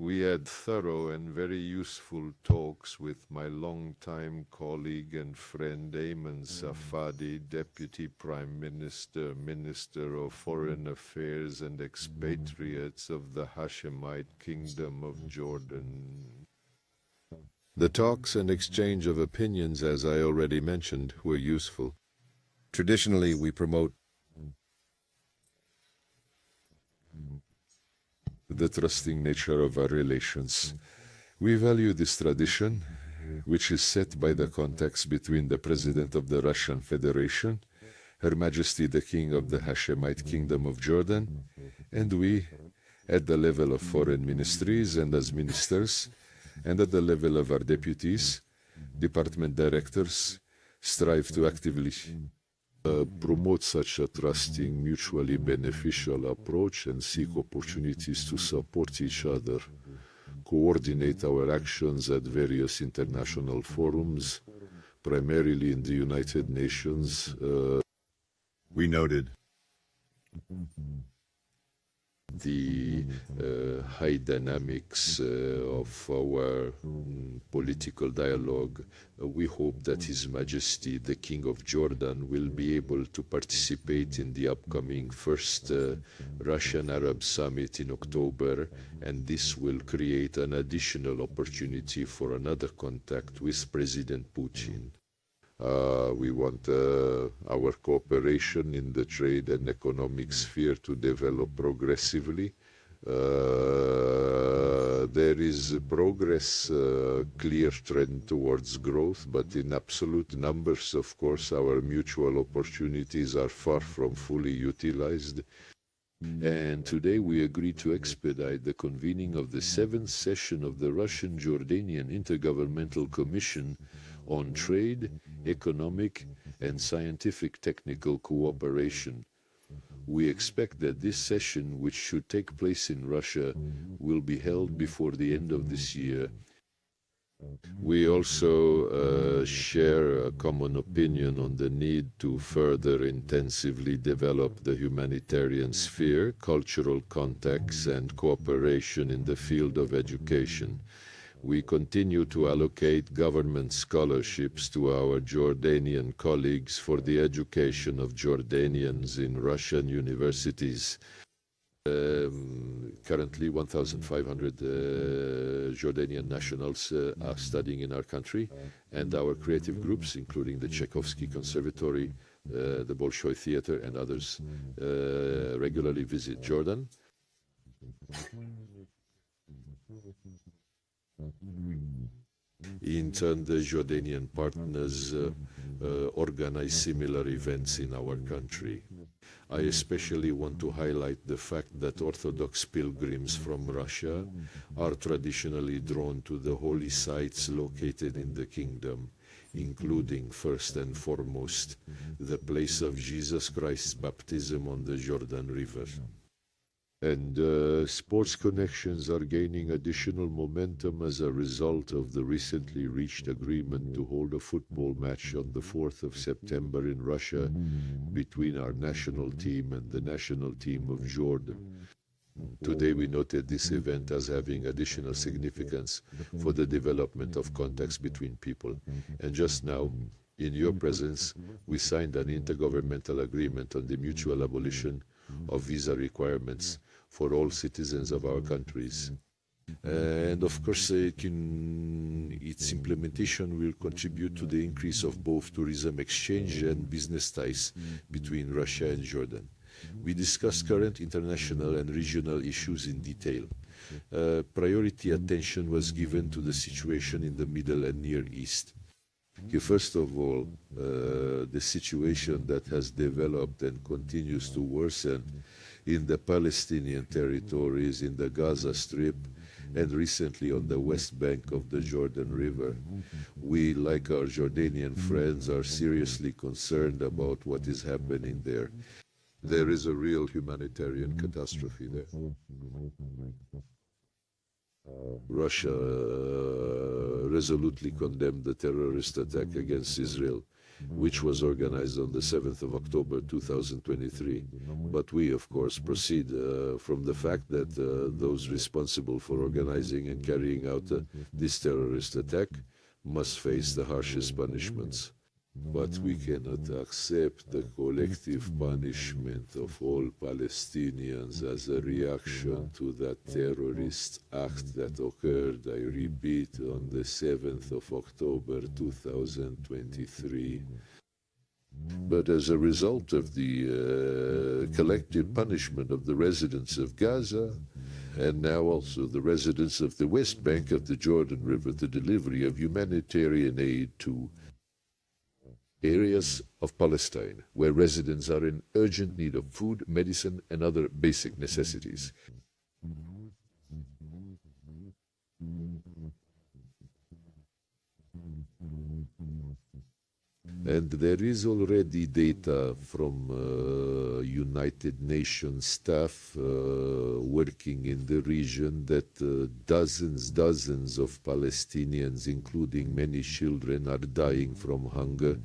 We had thorough and very useful talks with my longtime colleague and friend Ayman Safadi, Deputy Prime Minister, Minister of Foreign Affairs and Expatriates of the Hashemite Kingdom of Jordan. The talks and exchange of opinions, as I already mentioned, were useful. Traditionally, we promote the trusting nature of our relations. We value this tradition, which is set by the context between the President of the Russian Federation, Her Majesty the King of the Hashemite Kingdom of Jordan, and we, at the level of foreign ministries and as ministers, and at the level of our deputies, department directors, strive to actively promote such a trusting, mutually beneficial approach and seek opportunities to support each other, coordinate our actions at various international forums, primarily in the United Nations. We noted the high dynamics of our political dialogue. We hope that His Majesty, the King of Jordan, will be able to participate in the upcoming first Russian-Arab Summit in October, and this will create an additional opportunity for another contact with President Putin. We want our cooperation in the trade and economic sphere to develop progressively. There is progress, clear trend towards growth, but in absolute numbers, of course, our mutual opportunities are far from fully utilized. And today we agreed to expedite the convening of the 7th session of the Russian-Jordanian Intergovernmental Commission on Trade, Economic and Scientific Technical Cooperation. We expect that this session, which should take place in Russia, will be held before the end of this year. We also share a common opinion on the need to further intensively develop the humanitarian sphere, cultural contacts, and cooperation in the field of education. We continue to allocate government scholarships to our Jordanian colleagues for the education of Jordanians in Russian universities. Currently, 1,500 Jordanian nationals are studying in our country, and our creative groups, including the Tchaikovsky Conservatory, the Bolshoi Theater, and others, regularly visit Jordan. In turn, the Jordanian partners organize similar events in our country. I especially want to highlight the fact that Orthodox pilgrims from Russia are traditionally drawn to the holy sites located in the kingdom, including, first and foremost, the place of Jesus Christ's baptism on the Jordan River. And sports connections are gaining additional momentum as a result of the recently reached agreement to hold a football match on the 4th of September in Russia between our national team and the national team of Jordan. Today we noted this event as having additional significance for the development of contacts between people. And just now, in your presence, we signed an intergovernmental agreement on the mutual abolition of visa requirements for all citizens of our countries. And of course, its implementation will contribute to the increase of both tourism exchange and business ties between Russia and Jordan. We discussed current international and regional issues in detail. Priority attention was given to the situation in the Middle and Near East. First of all, the situation that has developed and continues to worsen in the Palestinian territories, in the Gaza Strip, and recently on the west bank of the Jordan River. We, like our Jordanian friends, are seriously concerned about what is happening there. There is a real humanitarian catastrophe there. Russia resolutely condemned the terrorist attack against Israel which was organized on the 7th of October 2023. But we, of course, proceed from the fact that those responsible for organizing and carrying out this terrorist attack must face the harshest punishments. But we cannot accept the collective punishment of all Palestinians as a reaction to that terrorist act that occurred, I repeat, on the 7th of October 2023. But as a result of the collective punishment of the residents of Gaza, and now also the residents of the West Bank of the Jordan River, the delivery of humanitarian aid to areas of Palestine where residents are in urgent need of food, medicine, and other basic necessities. And there is already data from United Nations staff working in the region that dozens of Palestinians, including many children, are dying from hunger.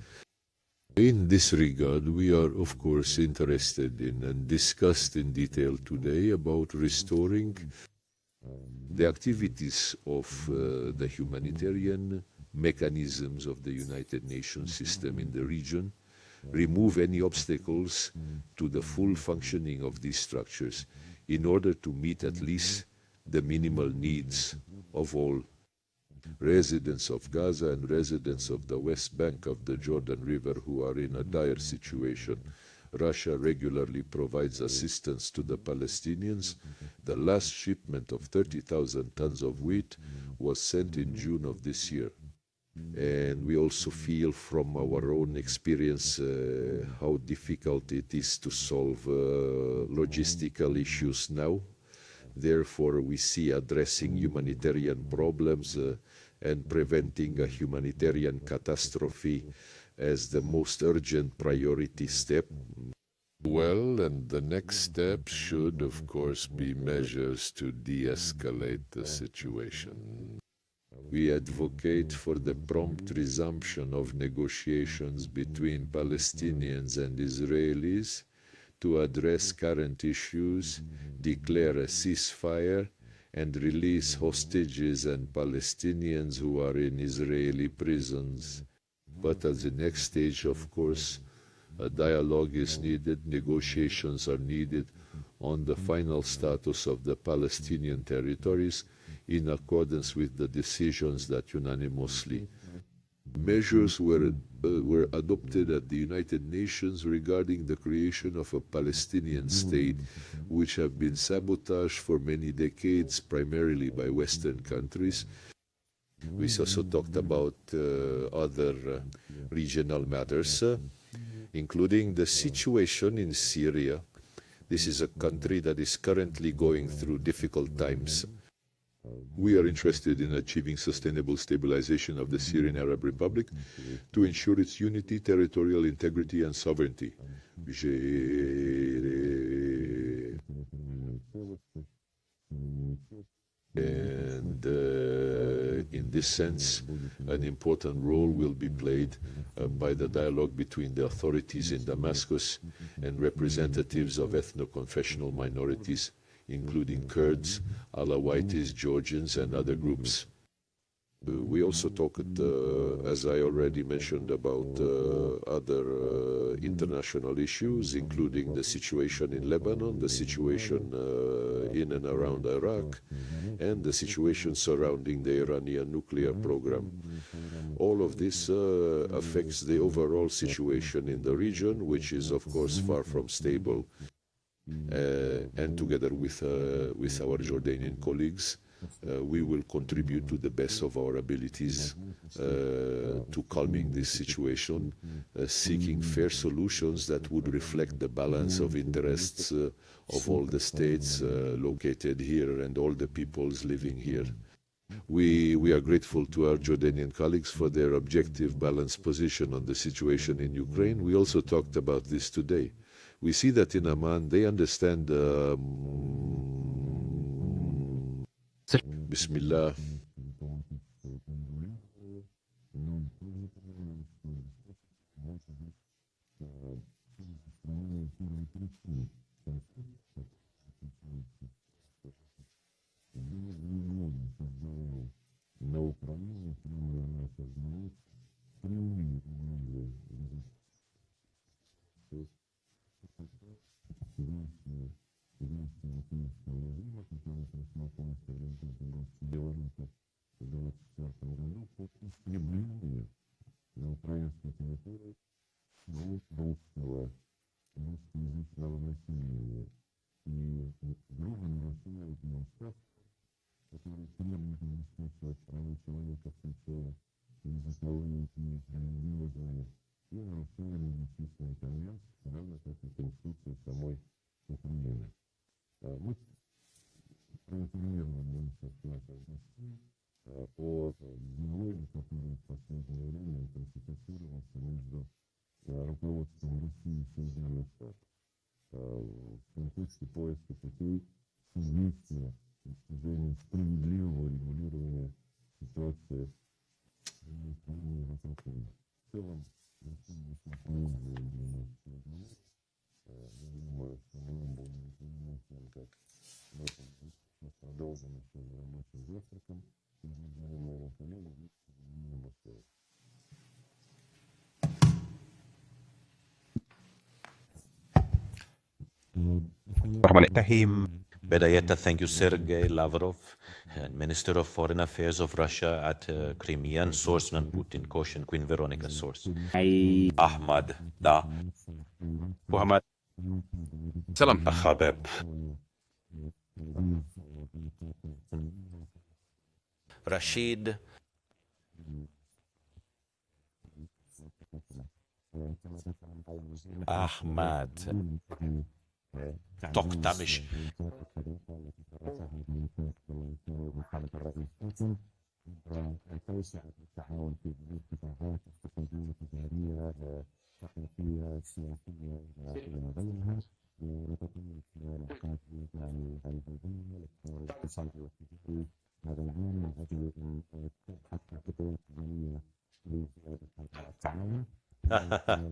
In this regard, we are, of course, interested in and discussed in detail today about restoring the activities of the humanitarian mechanisms of the United Nations system in the region, remove any obstacles to the full functioning of these structures in order to meet at least the minimal needs of all residents of Gaza and residents of the West Bank of the Jordan River who are in a dire situation. Russia regularly provides assistance to the Palestinians. The last shipment of 30,000 tons of wheat was sent in June of this year. And we also feel from our own experience how difficult it is to solve logistical issues now. Therefore, we see addressing humanitarian problems and preventing a humanitarian catastrophe as the most urgent priority step. Well, and the next step should, of course, be measures to de-escalate the situation. We advocate for the prompt resumption of negotiations between Palestinians and Israelis to address current issues, declare a ceasefire, and release hostages and Palestinians who are in Israeli prisons. But as the next stage, of course, a dialogue is needed, negotiations are needed on the final status of the Palestinian territories in accordance with the decisions that unanimously measures were adopted at the United Nations regarding the creation of a Palestinian state, which have been sabotaged for many decades, primarily by Western countries. We also talked about other regional matters, including the situation in Syria. This is a country that is currently going through difficult times. We are interested in achieving sustainable stabilization of the Syrian Arab Republic to ensure its unity, territorial integrity, and sovereignty. And in this sense, an important role will be played by the dialogue between the authorities in Damascus and representatives of ethno-confessional minorities, including Kurds, Alawites, Georgians, and other groups. We also talked, as I already mentioned, about other international issues, including the situation in Lebanon, the situation in and around Iraq, and the situation surrounding the Iranian nuclear program. All of this affects the overall situation in the region, which is, of course, far from stable. And together with our Jordanian colleagues, we will contribute to the best of our abilities to calming this situation, seeking fair solutions that would reflect the balance of interests of all the states located here and all the peoples living here. We are grateful to our Jordanian colleagues for their objective, balanced position on the situation in Ukraine. We also talked about this today. We see that in Amman, they understand Bismillah. بداية thank you Sergei Lavrov, Minister of Foreign Affairs of Russia at Crimean source non Putin Koshin Queen Veronica source. Ahmad da. Muhammad. Salam. Habib. Rashid. Ahmad. Toktamish.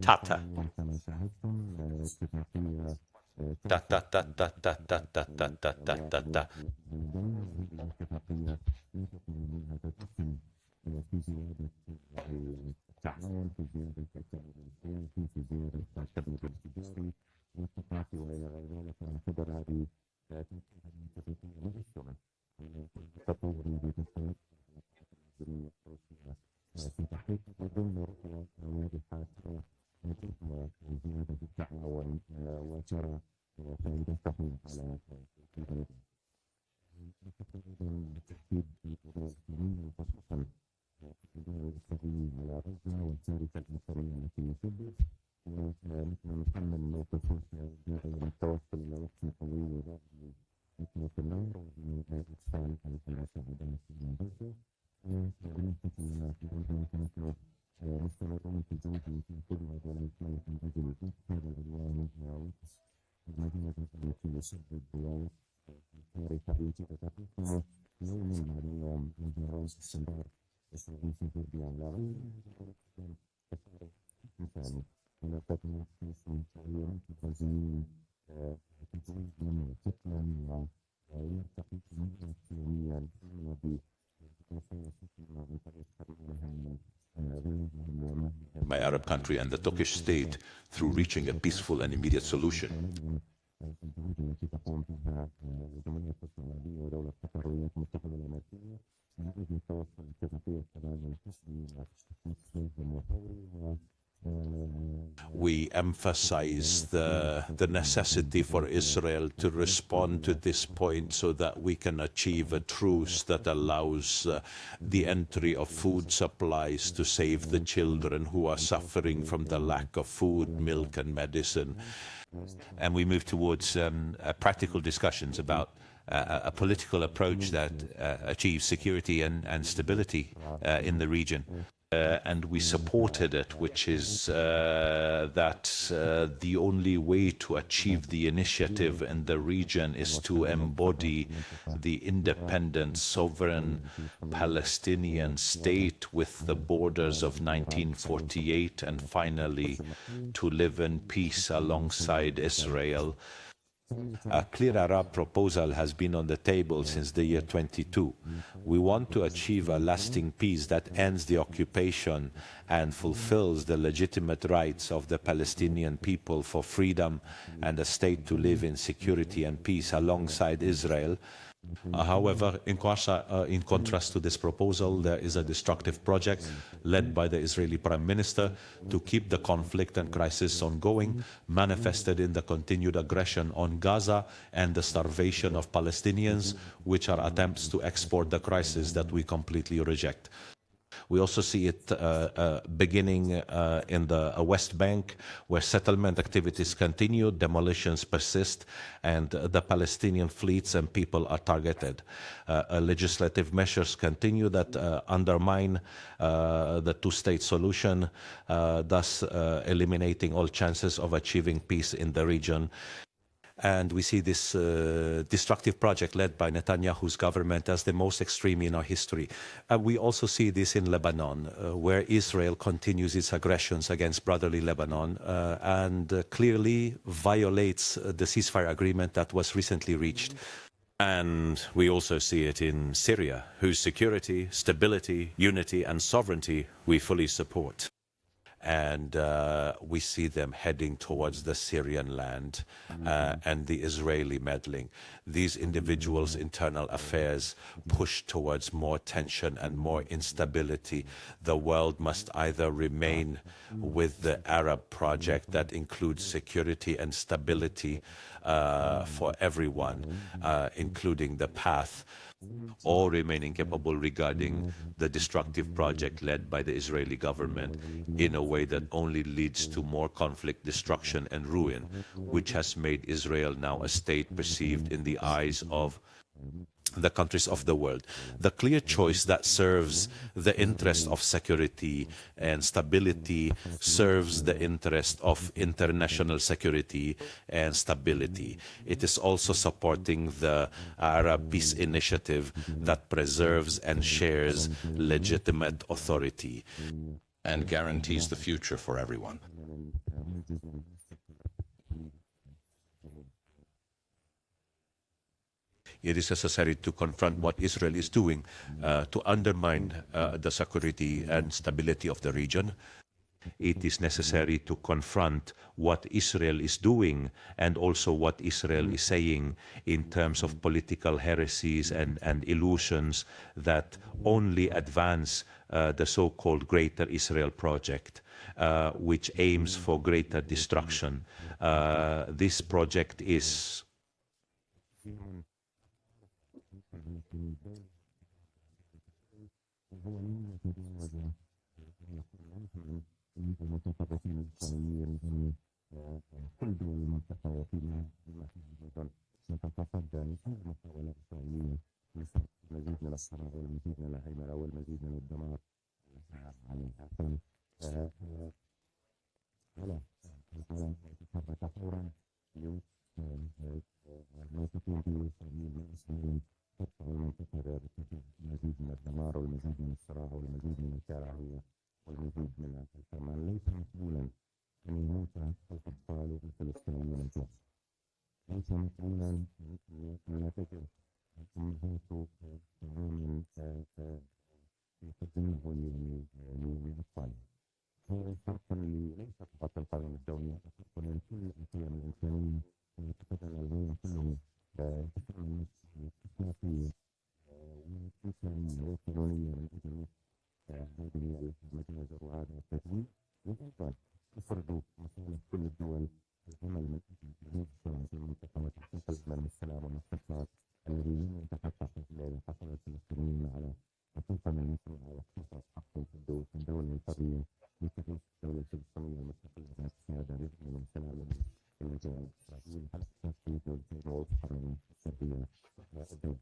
Tata. Ta ta ta ta ta ta ta ta ta ta ta ta. My Arab country and the Turkish state through reaching a peaceful and immediate solution. We emphasize the necessity for Israel to respond to this point so that we can achieve a truce that allows the entry of food supplies to save the children who are suffering from the lack of food, milk and medicine. And we move towards practical discussions about a political approach that achieves security and stability in the region. And we supported it, which is that the only way to achieve the initiative in the region is to embody the independent, sovereign Palestinian state with the borders of 1948, and finally to live in peace alongside Israel. A clear Arab proposal has been on the table since the year 22. We want to achieve a lasting peace that ends the occupation and fulfills the legitimate rights of the Palestinian people for freedom and a state to live in security and peace alongside Israel. However, in contrast to this proposal, there is a destructive project led by the Israeli Prime Minister to keep the conflict and crisis ongoing, manifested in the continued aggression on Gaza and the starvation of Palestinians, which are attempts to export the crisis that we completely reject. We also see it beginning in the West Bank, where settlement activities continue, demolitions persist, and the Palestinian fleets and people are targeted. Legislative measures continue that undermine the two-state solution, thus eliminating all chances of achieving peace in the region. And we see this destructive project led by Netanyahu's government as the most extreme in our history. We also see this in Lebanon, where Israel continues its aggressions against brotherly Lebanon and clearly violates the ceasefire agreement that was recently reached. And we also see it in Syria, whose security, stability, unity, and sovereignty we fully support. And we see them heading towards the Syrian land and the Israeli meddling. These individuals' internal affairs push towards more tension and more instability. The world must either remain with the Arab project that includes security and stability for everyone, including the path, or remain incapable regarding the destructive project led by the Israeli government in a way that only leads to more conflict, destruction, and ruin, which has made Israel now a state perceived in the eyes of the countries of the world. The clear choice that serves the interest of security and stability serves the interest of international security and stability. It is also supporting the Arab Peace Initiative that preserves and shares legitimate authority and guarantees the future for everyone. It is necessary to confront what Israel is doing to undermine the security and stability of the region. It is necessary to confront what Israel is doing and also what Israel is saying in terms of political heresies and illusions that only advance the so-called Greater Israel Project, which aims for greater destruction. This project is المزيد من الدمار والمزيد من الصراع والمزيد من الكراهية والمزيد من الكرمان. ليس مسؤولا أن يموت الأطفال الفلسطينيين الجوع. ليس مسؤولا أن تجد أمهات طعام يقدمه لأطفالهم. هو فرق ليس فقط القانون الدولي، فرق لكل القيم الإنسانية وتقدم العالم كله تفهم الأخلاقية والإنسانية والقانونية من أجل هذه المجازر وهذا التجويد، وأيضا يفرض مصالح كل الدول العمل من أجل تغيير الشرع في المنطقة وتحقيق الأمن والسلام والاستقرار الذي لم يتحقق حصل الفلسطينيين على حقيقة من المشروع واحتفظ حقهم في الدولة الحرية لتغيير الدولة الفلسطينية المستقلة ذات السيادة لتأمين السلام في المجال الإسرائيلي على أساس في دولتين واضحة من السرية والدولة.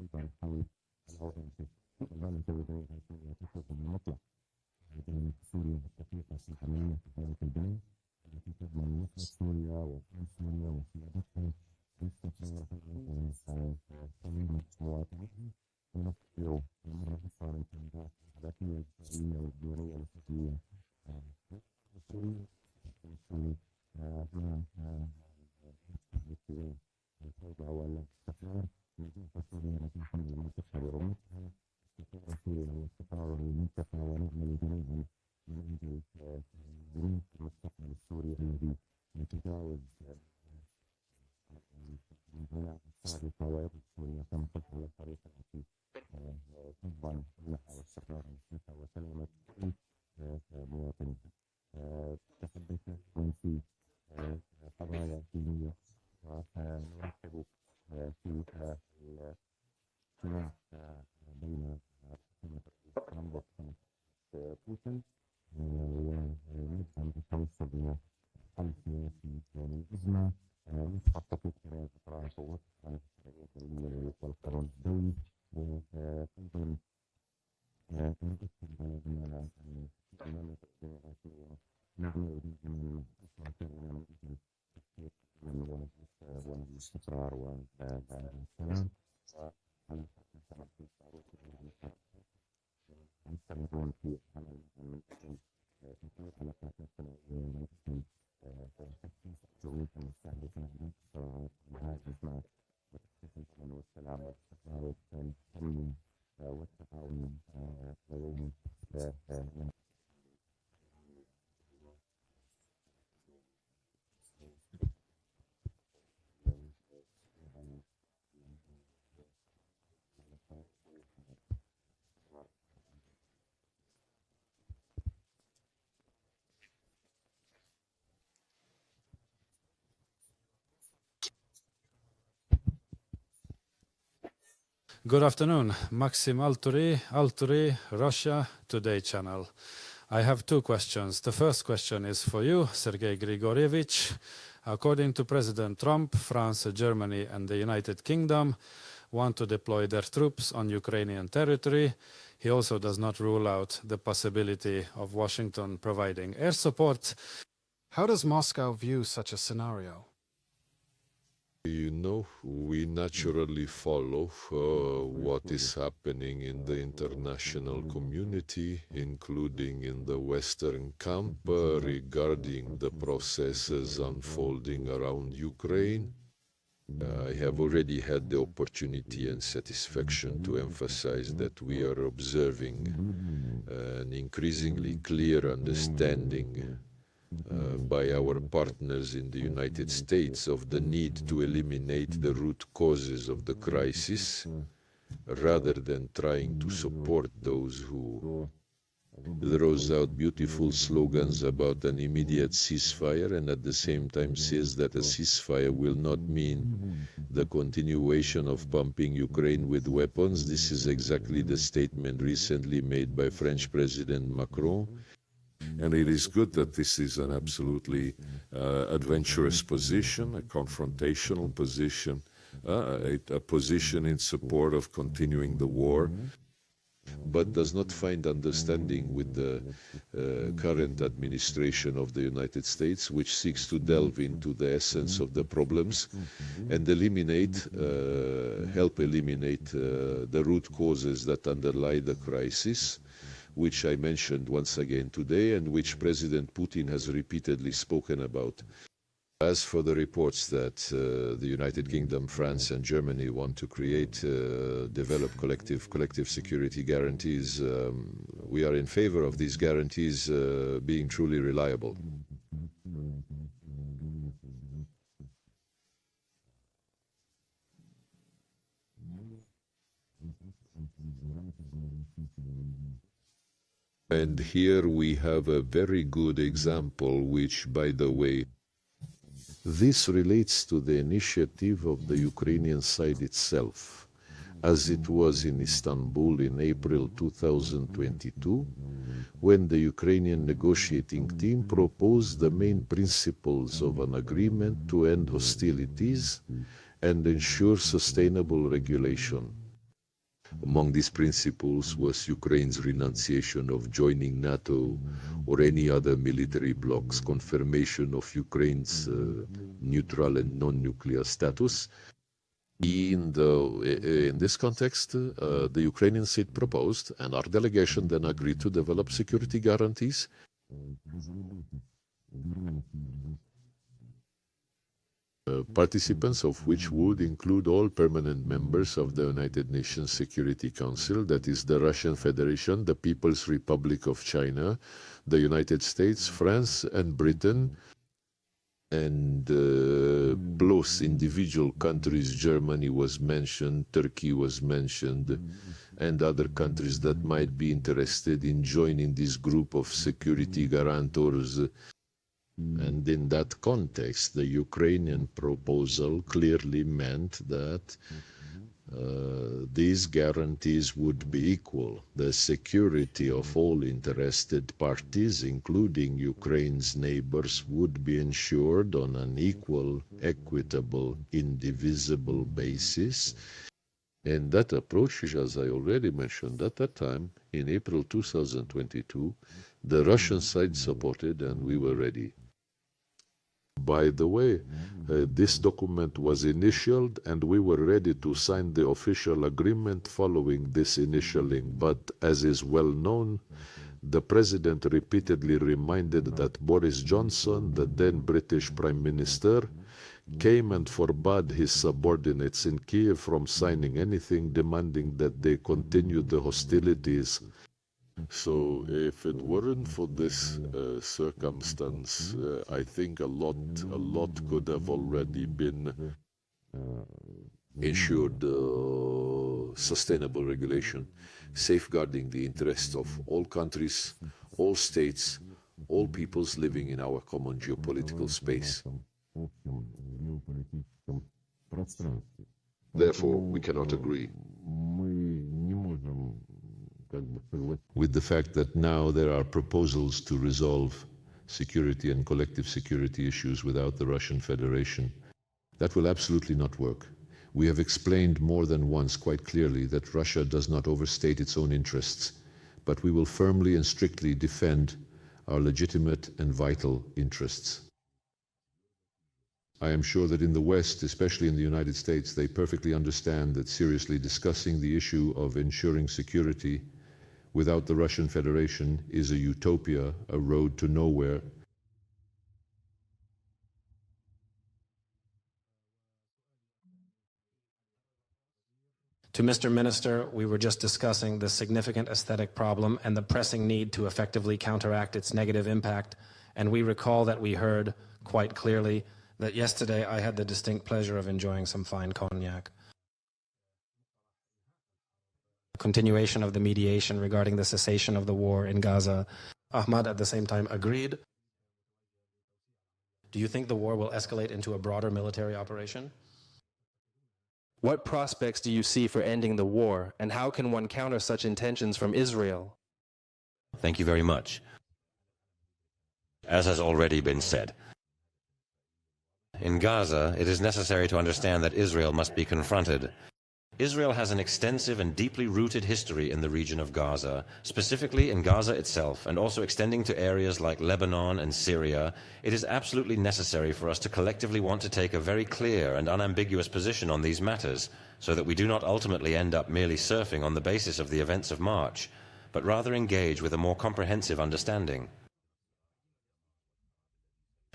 أيضا حول الوضع في الغالب الدولية التي تحقق المطلق بين سوريا والتحقيق في عملية إحالة البناء التي تضمن نصرة سوريا وأمن سوريا وسيادتها واستقرارها وسلامة مواطنيها ونفسه مرة أخرى الانتهاكات العراقية الإسرائيلية والدولية الفكرية سوريا الفوضى والاستقرار نجوح سوريا التي تحمل المنطقة برمتها استقرار سوريا واستقرار المنطقة ونعمل جميعا من أجل بناء المستقبل السوري الذي يتجاوز الفوائد السورية كما قلت هي الطريقة التي تضمن أمنها واستقرار مسلمها وسلامة كل مواطنها. تحدثنا عن في قضايا دينية ونرحب في الاجتماع بين حكومة ترامب وحكومة بوتين ونبدأ بالتوصل إلى حل سياسي للأزمة يتحقق خلال قرار قوات عن الشرعية الدولية والقانون الدولي وأيضا نؤكد بأننا نعمل من أسرة تحقيق الأمن والاستقرار والسلام وعلى مستمرون في عمل من أجل تطوير علاقاتنا الثنائية ومن أجل تحسين الظروف المستهدفة والمهاجم مع وتحقيق الأمن والسلام والاستقرار والتنمية والتعاون لديهم. Good afternoon, Maxim Alturi, Russia Today channel. I have two questions. The first question is for you, Sergei Grigorievich. According to President Trump, France, Germany and the United Kingdom want to deploy their troops on Ukrainian territory. He also does not rule out the possibility of Washington providing air support. How does Moscow view such a scenario? You know, we naturally follow what is happening in the international community, including in the Western camp, regarding the processes unfolding around Ukraine. I have already had the opportunity and satisfaction to emphasize that we are observing an increasingly clear understanding by our partners in the United States of the need to eliminate the root causes of the crisis, rather than trying to support those who throws out beautiful slogans about an immediate ceasefire and at the same time says that a ceasefire will not mean the continuation of pumping Ukraine with weapons. This is exactly the statement recently made by French President Macron. And it is good that this is an absolutely adventurous position, a confrontational position, a position in support of continuing the war, but does not find understanding with the current administration of the United States, which seeks to delve into the essence of the problems and help eliminate the root causes that underlie the crisis, which I mentioned once again today and which President Putin has repeatedly spoken about. As for the reports that the United Kingdom, France and Germany want to develop collective security guarantees, we are in favor of these guarantees being truly reliable. And here we have a very good example, which, by the way, this relates to the initiative of the Ukrainian side itself, as it was in Istanbul in April 2022, when the Ukrainian negotiating team proposed the main principles of an agreement to end hostilities and ensure sustainable regulation. Among these principles was Ukraine's renunciation of joining NATO or any other military blocs, confirmation of Ukraine's neutral and non-nuclear status. In this context, the Ukrainian side proposed, and our delegation then agreed to develop security guarantees participants of which would include all permanent members of the United Nations Security Council, that is the Russian Federation, the People's Republic of China, the United States, France and Britain, and plus individual countries. Germany was mentioned, Turkey was mentioned, and other countries that might be interested in joining this group of security guarantors. And in that context, the Ukrainian proposal clearly meant that these guarantees would be equal. The security of all interested parties, including Ukraine's neighbors, would be ensured on an equal, equitable, indivisible basis. And that approach, as I already mentioned at that time, in April 2022, the Russian side supported and we were ready. By the way, this document was initialed and we were ready to sign the official agreement following this initialing. But as is well known, the President repeatedly reminded that Boris Johnson, the then British Prime Minister, came and forbade his subordinates in Kiev from signing anything, demanding that they continue the hostilities. So if it weren't for this circumstance, I think a lot could have already been ensured sustainable regulation, safeguarding the interests of all countries, all states, all peoples living in our common geopolitical space. Therefore, we cannot agree with the fact that now there are proposals to resolve security and collective security issues without the Russian Federation. That will absolutely not work. We have explained more than once quite clearly that Russia does not overstate its own interests, but we will firmly and strictly defend our legitimate and vital interests. I am sure that in the West, especially in the United States, they perfectly understand that seriously discussing the issue of ensuring security without the Russian Federation is a utopia, a road to nowhere. To Mr. Minister, we were just discussing the significant aesthetic problem and the pressing need to effectively counteract its negative impact, and we recall that we heard quite clearly that yesterday I had the distinct pleasure of enjoying some fine cognac. Continuation of the mediation regarding the cessation of the war in Gaza. Ahmad at the same time agreed. Do you think the war will escalate into a broader military operation? What prospects do you see for ending the war, and how can one counter such intentions from Israel? Thank you very much. As has already been said, in Gaza, it is necessary to understand that Israel must be confronted. Israel has an extensive and deeply rooted history in the region of Gaza, specifically in Gaza itself, and also extending to areas like Lebanon and Syria. It is absolutely necessary for us to collectively want to take a very clear and unambiguous position on these matters, so that we do not ultimately end up merely surfing on the basis of the events of March, but rather engage with a more comprehensive understanding.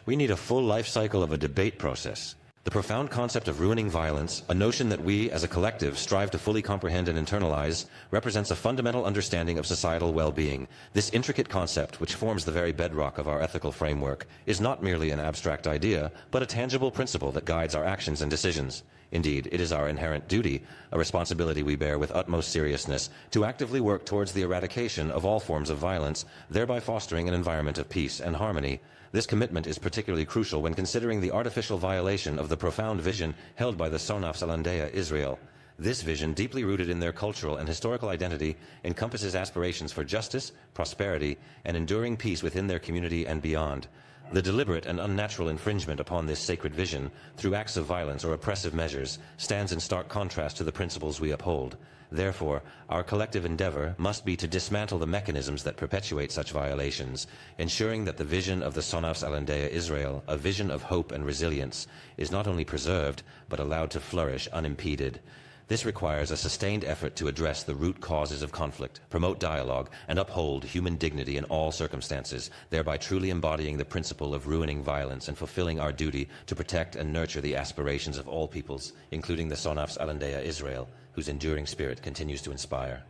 We need a full life cycle of a debate process. The profound concept of ruining violence, a notion that we as a collective strive to fully comprehend and internalize, represents a fundamental understanding of societal well-being. This intricate concept, which forms the very bedrock of our ethical framework, is not merely an abstract idea, but a tangible principle that guides our actions and decisions. Indeed, it is our inherent duty, a responsibility we bear with utmost seriousness, to actively work towards the eradication of all forms of violence, thereby fostering an environment of peace and harmony. This commitment is particularly crucial when considering the artificial violation of the profound vision held by the Sonaf Salandea Israel. This vision, deeply rooted in their cultural and historical identity, encompasses aspirations for justice, prosperity, and enduring peace within their community and beyond. The deliberate and unnatural infringement upon this sacred vision, through acts of violence or oppressive measures, stands in stark contrast to the principles we uphold. Therefore, our collective endeavor must be to dismantle the mechanisms that perpetuate such violations, ensuring that the vision of the Sonaf Salandea Israel, a vision of hope and resilience, is not only preserved, but allowed to flourish unimpeded. This requires a sustained effort to address the root causes of conflict, promote dialogue, and uphold human dignity in all circumstances, thereby truly embodying the principle of ruining violence and fulfilling our duty to protect and nurture the aspirations of all peoples, including the Sonaf Salandea Israel, whose enduring spirit continues to inspire.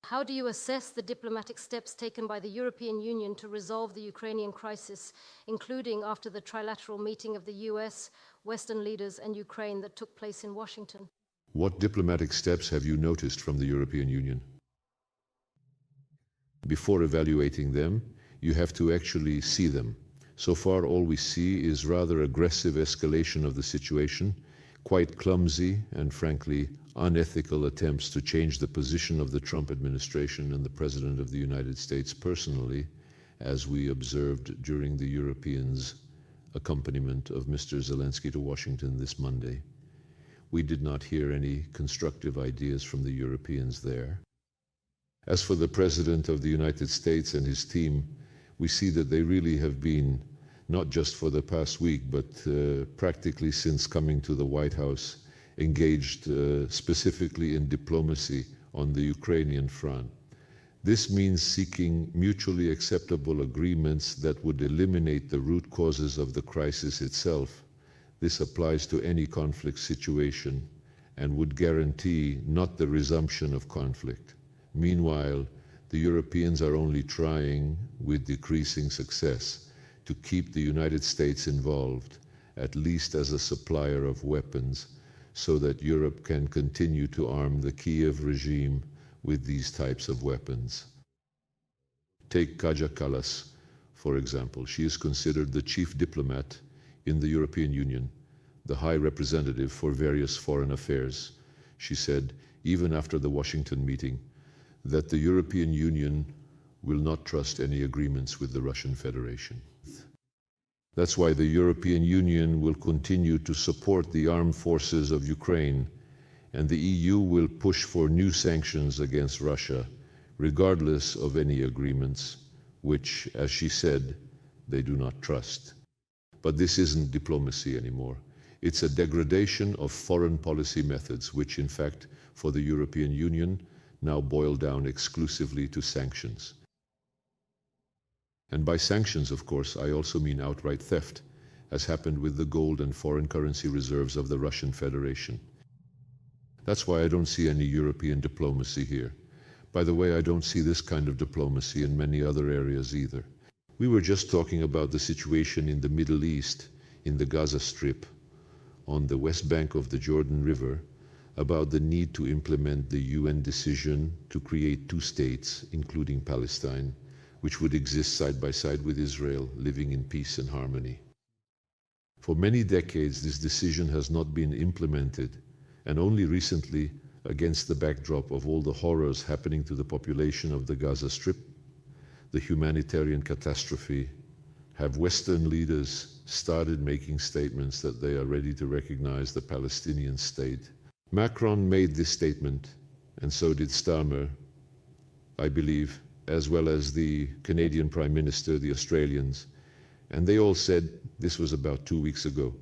How do you assess the diplomatic steps taken by the European Union to resolve the Ukrainian crisis, including after the trilateral meeting of the US, Western leaders, and Ukraine that took place in Washington? What diplomatic steps have you noticed from the European Union? Before evaluating them, you have to actually see them. So far, all we see is rather aggressive escalation of the situation, quite clumsy and frankly unethical attempts to change the position of the Trump administration and the President of the United States personally, as we observed during the Europeans' accompaniment of Mr. Zelensky to Washington this Monday. We did not hear any constructive ideas from the Europeans there. As for the President of the United States and his team, we see that they really have been, not just for the past week, but practically since coming to the White House, engaged specifically in diplomacy on the Ukrainian front. This means seeking mutually acceptable agreements that would eliminate the root causes of the crisis itself. This applies to any conflict situation and would guarantee not the resumption of conflict. Meanwhile, the Europeans are only trying, with decreasing success, to keep the United States involved, at least as a supplier of weapons, so that Europe can continue to arm the Kiev regime with these types of weapons. Take Kaja Kallas, for example. She is considered the chief diplomat in the European Union, the high representative for various foreign affairs. She said, even after the Washington meeting, that the European Union will not trust any agreements with the Russian Federation. That's why the European Union will continue to support the armed forces of Ukraine, and the EU will push for new sanctions against Russia, regardless of any agreements, which, as she said, they do not trust. But this isn't diplomacy anymore. It's a degradation of foreign policy methods, which in fact, for the European Union, now boil down exclusively to sanctions. And by sanctions, of course, I also mean outright theft, as happened with the gold and foreign currency reserves of the Russian Federation. That's why I don't see any European diplomacy here. By the way, I don't see this kind of diplomacy in many other areas either. We were just talking about the situation in the Middle East, in the Gaza Strip, on the west bank of the Jordan River, about the need to implement the UN decision to create two states, including Palestine, which would exist side by side with Israel, living in peace and harmony. For many decades, this decision has not been implemented, and only recently, against the backdrop of all the horrors happening to the population of the Gaza Strip, the humanitarian catastrophe, have Western leaders started making statements that they are ready to recognize the Palestinian state. Macron made this statement, and so did Starmer, I believe, as well as the Canadian Prime Minister, the Australians, and they all said, this was about 2 weeks ago,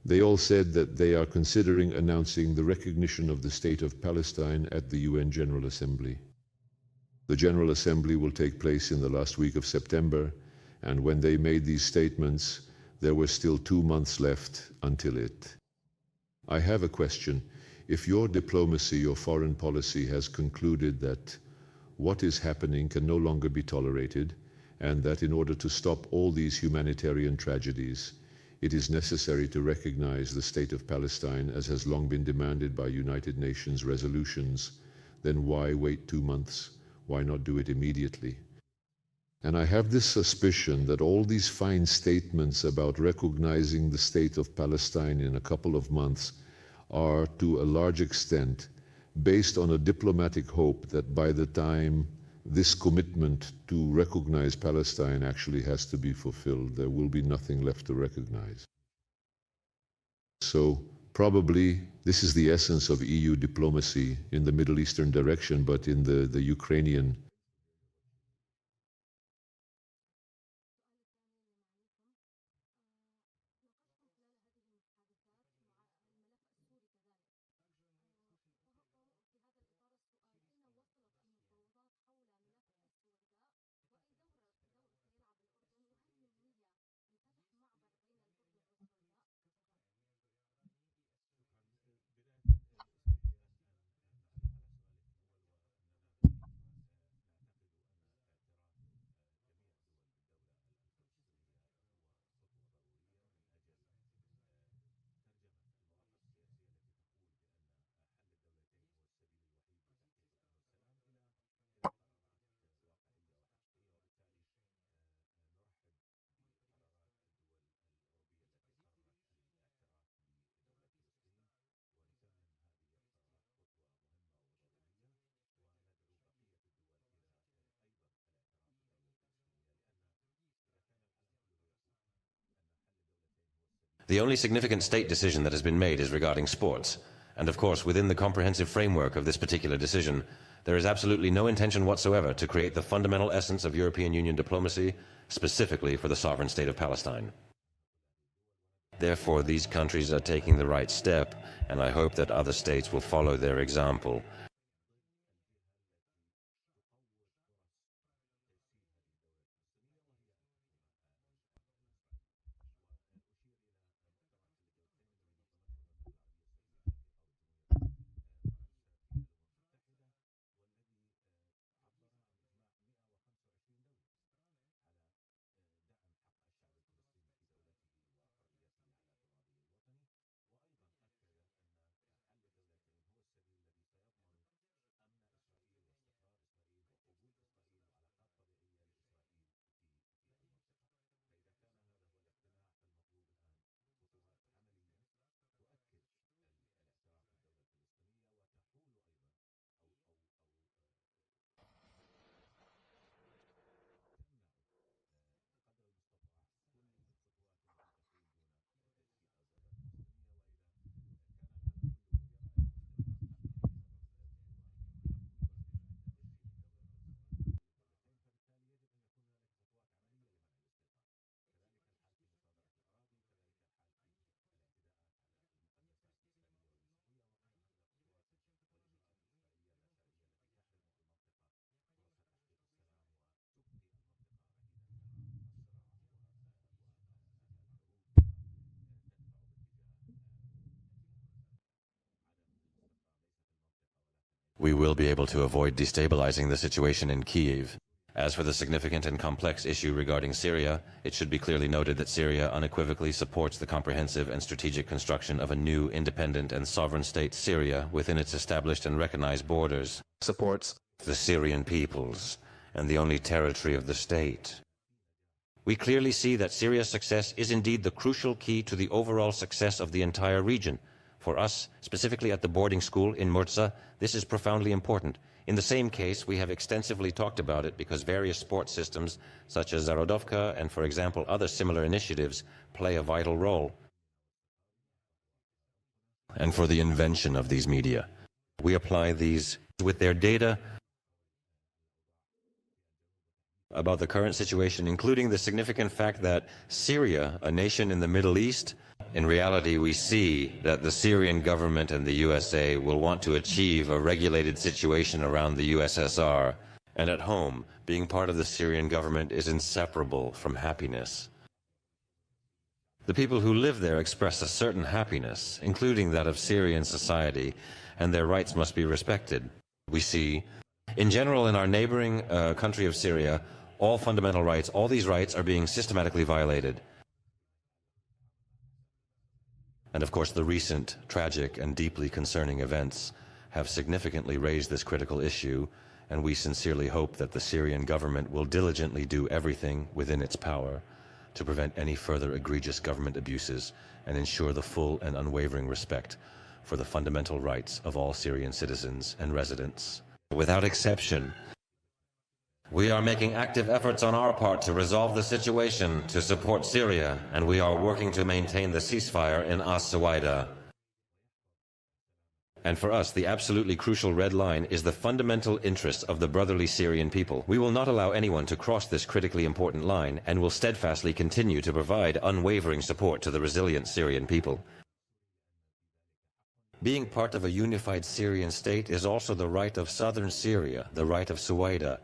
they all said that they are considering announcing the recognition of the state of Palestine at the UN General Assembly. The General Assembly will take place in the last week of September, and when they made these statements, there were still 2 months left until it. I have a question. If your diplomacy, your foreign policy has concluded that what is happening can no longer be tolerated, and that in order to stop all these humanitarian tragedies, it is necessary to recognize the state of Palestine as has long been demanded by United Nations resolutions, then why wait 2 months? Why not do it immediately? And I have this suspicion that all these fine statements about recognizing the state of Palestine in a couple of months are, to a large extent, based on a diplomatic hope that by the time this commitment to recognize Palestine actually has to be fulfilled, there will be nothing left to recognize. So probably this is the essence of EU diplomacy in the Middle Eastern direction, but in the Ukrainian The only significant state decision that has been made is regarding sports. And of course, within the comprehensive framework of this particular decision, there is absolutely no intention whatsoever to create the fundamental essence of European Union diplomacy, specifically for the sovereign state of Palestine. Therefore, these countries are taking the right step, and I hope that other states will follow their example. We will be able to avoid destabilizing the situation in Kyiv. As for the significant and complex issue regarding Syria, it should be clearly noted that Syria unequivocally supports the comprehensive and strategic construction of a new independent and sovereign state, Syria, within its established and recognized borders. Supports The Syrian peoples and the only territory of the state. We clearly see that Syria's success is indeed the crucial key to the overall success of the entire region. For us, specifically at the boarding school in Murza, this is profoundly important. In the same case, we have extensively talked about it because various sports systems, such as Zarodovka and, for example, other similar initiatives, play a vital role. And for the invention of these media, we apply these with their data about the current situation, including the significant fact that Syria, a nation in the Middle East, in reality, we see that the Syrian government and the USA will want to achieve a regulated situation around the USSR. And at home, being part of the Syrian government is inseparable from happiness. The people who live there express a certain happiness, including that of Syrian society, and their rights must be respected. We see, in general, in our neighboring country of Syria, all fundamental rights, all these rights are being systematically violated. And of course, the recent tragic and deeply concerning events have significantly raised this critical issue, and we sincerely hope that the Syrian government will diligently do everything within its power to prevent any further egregious government abuses and ensure the full and unwavering respect for the fundamental rights of all Syrian citizens and residents. Without exception, we are making active efforts on our part to resolve the situation, to support Syria, and we are working to maintain the ceasefire in As-Suwaida. And for us, the absolutely crucial red line is the fundamental interests of the brotherly Syrian people. We will not allow anyone to cross this critically important line and will steadfastly continue to provide unwavering support to the resilient Syrian people. Being part of a unified Syrian state is also the right of southern Syria, the right of Suwaida.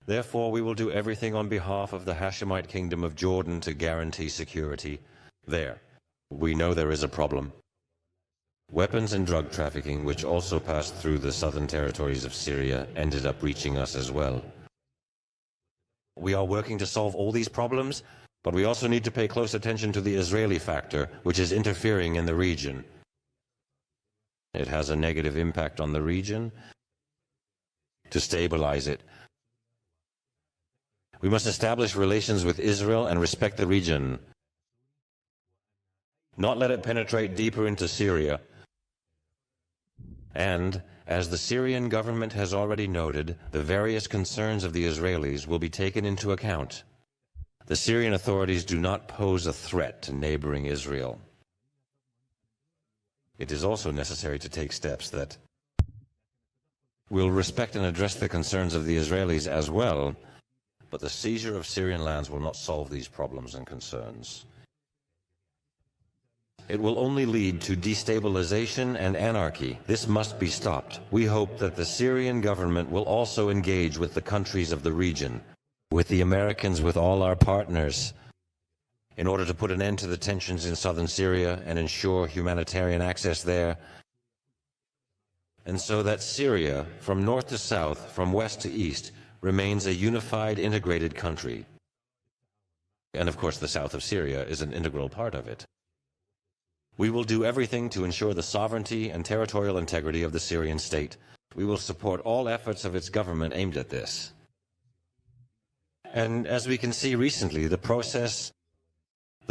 Therefore, we will do everything on behalf of the Hashemite Kingdom of Jordan to guarantee security there. We know there is a problem. Weapons and drug trafficking, which also passed through the southern territories of Syria, ended up reaching us as well. We are working to solve all these problems, but we also need to pay close attention to the Israeli factor, which is interfering in the region. It has a negative impact on the region. To stabilize it, we must establish relations with Israel and respect the region, not let it penetrate deeper into Syria. And, as the Syrian government has already noted, the various concerns of the Israelis will be taken into account. the Syrian authorities do not pose a threat to neighboring Israel. It is also necessary to take steps that will respect and address the concerns of the Israelis as well, but the seizure of Syrian lands will not solve these problems and concerns. It will only lead to destabilization and anarchy. This must be stopped. We hope that the Syrian government will also engage with the countries of the region, with the Americans, with all our partners, in order to put an end to the tensions in southern Syria and ensure humanitarian access there, and so that Syria, from north to south, from west to east, remains a unified, integrated country. And of course, the south of Syria is an integral part of it. We will do everything to ensure the sovereignty and territorial integrity of the Syrian state. We will support all efforts of its government aimed at this. And as we can see recently, the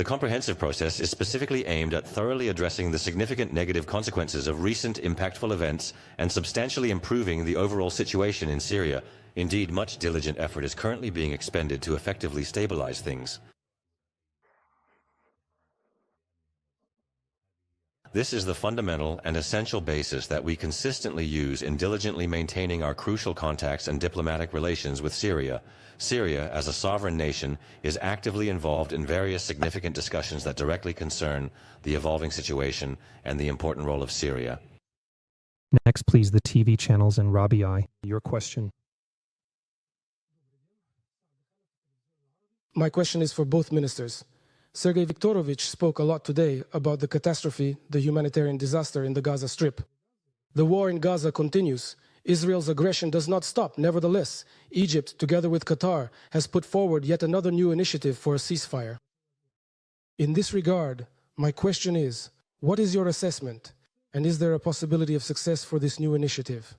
comprehensive process is specifically aimed at thoroughly addressing the significant negative consequences of recent impactful events and substantially improving the overall situation in Syria. Indeed, much diligent effort is currently being expended to effectively stabilize things. This is the fundamental and essential basis that we consistently use in diligently maintaining our crucial contacts and diplomatic relations with Syria. Syria, as a sovereign nation, is actively involved in various significant discussions that directly concern the evolving situation and the important role of Syria. Next, please, the TV channels and Robbie I. Your question. My question is for both ministers. Sergei Viktorovich spoke a lot today about the catastrophe, the humanitarian disaster in the Gaza Strip. The war in Gaza continues. Israel's aggression does not stop. Nevertheless, Egypt, together with Qatar, has put forward yet another new initiative for a ceasefire. In this regard, my question is, what is your assessment? And is there a possibility of success for this new initiative?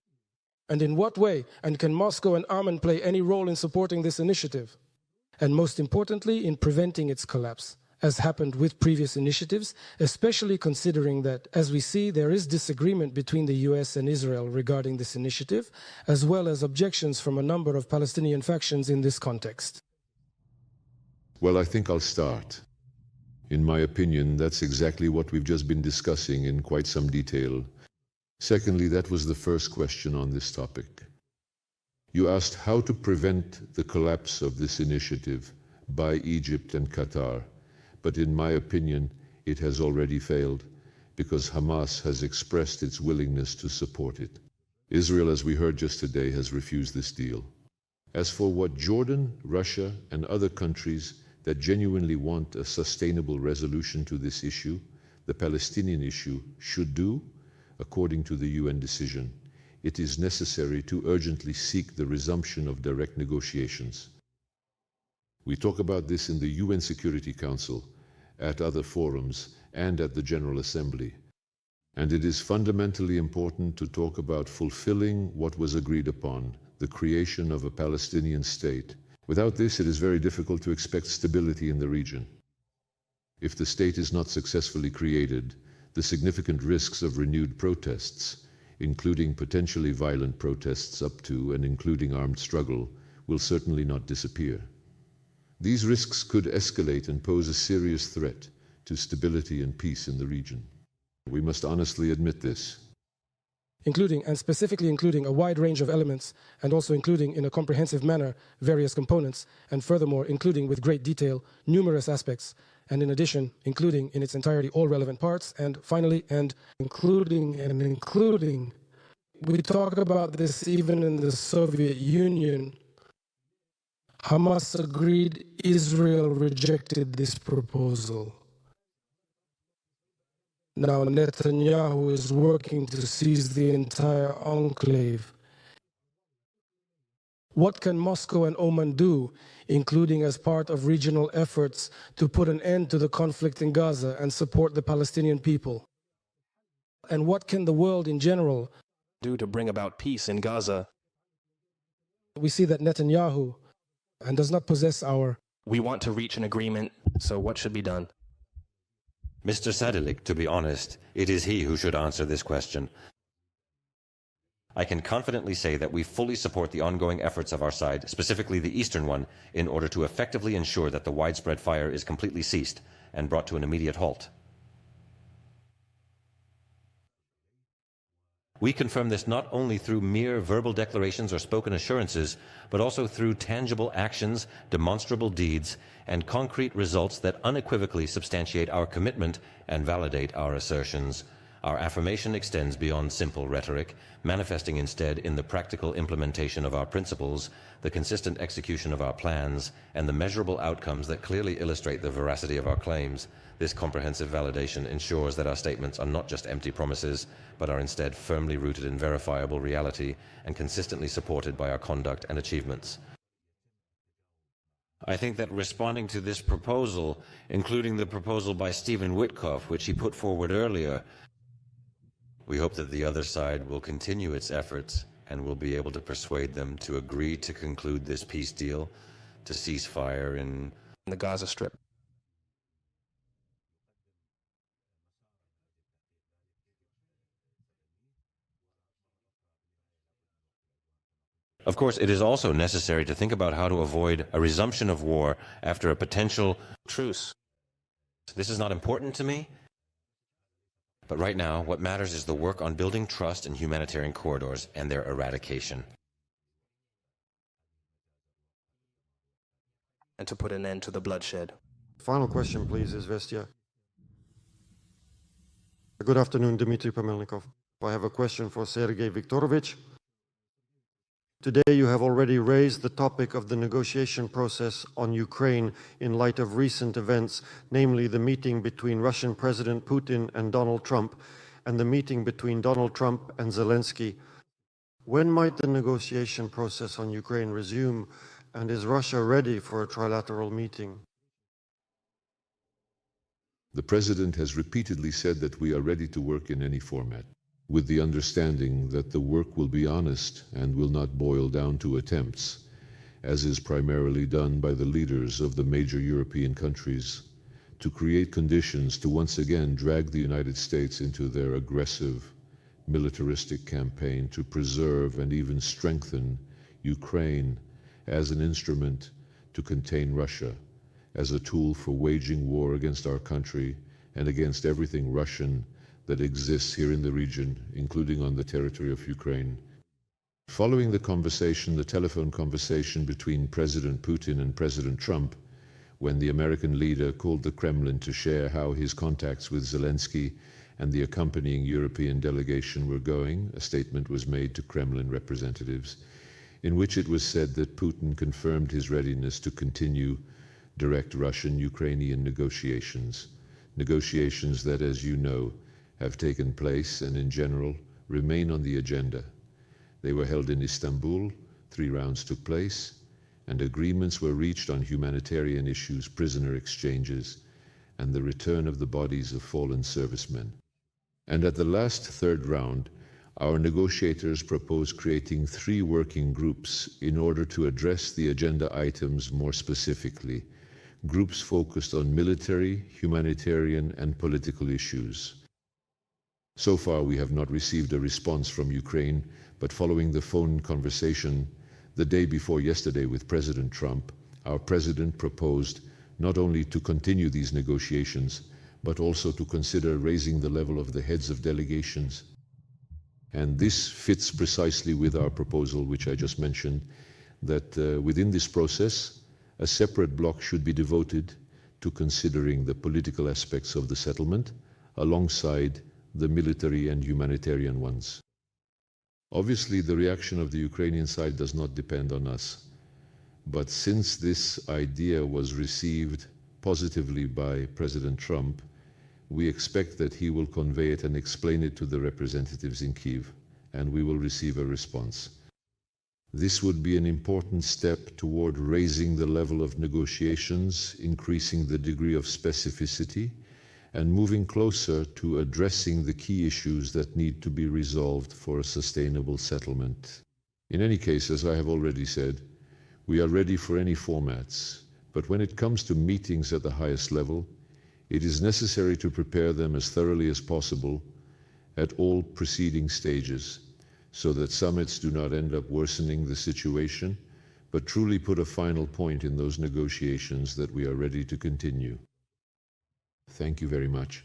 And in what way? And can Moscow and Amman play any role in supporting this initiative? And most importantly, in preventing its collapse, as happened with previous initiatives, especially considering that, as we see, there is disagreement between the US and Israel regarding this initiative, as well as objections from a number of Palestinian factions in this context. Well, I think I'll start. In my opinion, that's exactly what we've just been discussing in quite some detail. Secondly, that was the first question on this topic. You asked how to prevent the collapse of this initiative by Egypt and Qatar. But in my opinion, it has already failed because Hamas has expressed its willingness to support it. Israel, as we heard just today, has refused this deal. As for what Jordan, Russia, and other countries that genuinely want a sustainable resolution to this issue, the Palestinian issue, should do, according to the UN decision, it is necessary to urgently seek the resumption of direct negotiations. We talk about this in the UN Security Council, at other forums, and at the General Assembly. And it is fundamentally important to talk about fulfilling what was agreed upon, the creation of a Palestinian state. Without this, it is very difficult to expect stability in the region. If the state is not successfully created, the significant risks of renewed protests, including potentially violent protests up to and including armed struggle, will certainly not disappear. These risks could escalate and pose a serious threat to stability and peace in the region. We must honestly admit this. Including, and specifically including, a wide range of elements, and also including in a comprehensive manner various components, and furthermore including with great detail numerous aspects, and in addition including in its entirety all relevant parts, and finally, and including. We talk about this even in the Soviet Union. Hamas agreed, Israel rejected this proposal. Now Netanyahu is working to seize the entire enclave. What can Moscow and Oman do, including as part of regional efforts to put an end to the conflict in Gaza and support the Palestinian people? And what can the world in general do to bring about peace in Gaza? We see that Netanyahu and does not possess our... We want to reach an agreement, so what should be done? Mr. Sadalik, to be honest, it is he who should answer this question. I can confidently say that we fully support the ongoing efforts of our side, specifically the eastern one, in order to effectively ensure that the widespread fire is completely ceased and brought to an immediate halt. We confirm this not only through mere verbal declarations or spoken assurances, but also through tangible actions, demonstrable deeds, and concrete results that unequivocally substantiate our commitment and validate our assertions. Our affirmation extends beyond simple rhetoric, manifesting instead in the practical implementation of our principles, the consistent execution of our plans, and the measurable outcomes that clearly illustrate the veracity of our claims. This comprehensive validation ensures that our statements are not just empty promises, but are instead firmly rooted in verifiable reality and consistently supported by our conduct and achievements. I think that responding to this proposal, including the proposal by Stephen Witkoff, which he put forward earlier, we hope that the other side will continue its efforts and will be able to persuade them to agree to conclude this peace deal, to cease fire in the Gaza Strip. Of course, it is also necessary to think about how to avoid a resumption of war after a potential truce. This is not important to me, but right now, what matters is the work on building trust in humanitarian corridors and their eradication. And to put an end to the bloodshed. Final question, please, Izvestia. Good afternoon, Dmitry Pamelnikov. I have a question for Sergei Viktorovich. Today you have already raised the topic of the negotiation process on Ukraine in light of recent events, namely the meeting between Russian President Putin and Donald Trump, and the meeting between Donald Trump and Zelensky. When might the negotiation process on Ukraine resume, and is Russia ready for a trilateral meeting? The President has repeatedly said that we are ready to work in any format, with the understanding that the work will be honest and will not boil down to attempts, as is primarily done by the leaders of the major European countries, to create conditions to once again drag the United States into their aggressive, militaristic campaign to preserve and even strengthen Ukraine as an instrument to contain Russia, as a tool for waging war against our country and against everything Russian that exists here in the region, including on the territory of Ukraine. Following the telephone conversation between President Putin and President Trump, when the American leader called the Kremlin to share how his contacts with Zelensky and the accompanying European delegation were going, a statement was made to Kremlin representatives, in which it was said that Putin confirmed his readiness to continue direct Russian-Ukrainian negotiations that, as you know, have taken place and in general remain on the agenda. They were held in Istanbul, 3 rounds took place, and agreements were reached on humanitarian issues, prisoner exchanges, and the return of the bodies of fallen servicemen. And at the last 3rd round, our negotiators proposed creating 3 working groups in order to address the agenda items more specifically, groups focused on military, humanitarian, and political issues. So far, we have not received a response from Ukraine, but following the phone conversation the day before yesterday with President Trump, our president proposed not only to continue these negotiations, but also to consider raising the level of the heads of delegations. And this fits precisely with our proposal, which I just mentioned, that within this process, a separate block should be devoted to considering the political aspects of the settlement, alongside the military and humanitarian ones. Obviously, the reaction of the Ukrainian side does not depend on us. But since this idea was received positively by President Trump, we expect that he will convey it and explain it to the representatives in Kyiv, and we will receive a response. This would be an important step toward raising the level of negotiations, increasing the degree of specificity, and moving closer to addressing the key issues that need to be resolved for a sustainable settlement. In any case, as I have already said, we are ready for any formats, but when it comes to meetings at the highest level, it is necessary to prepare them as thoroughly as possible at all preceding stages, so that summits do not end up worsening the situation, but truly put a final point in those negotiations that we are ready to continue. Thank you very much.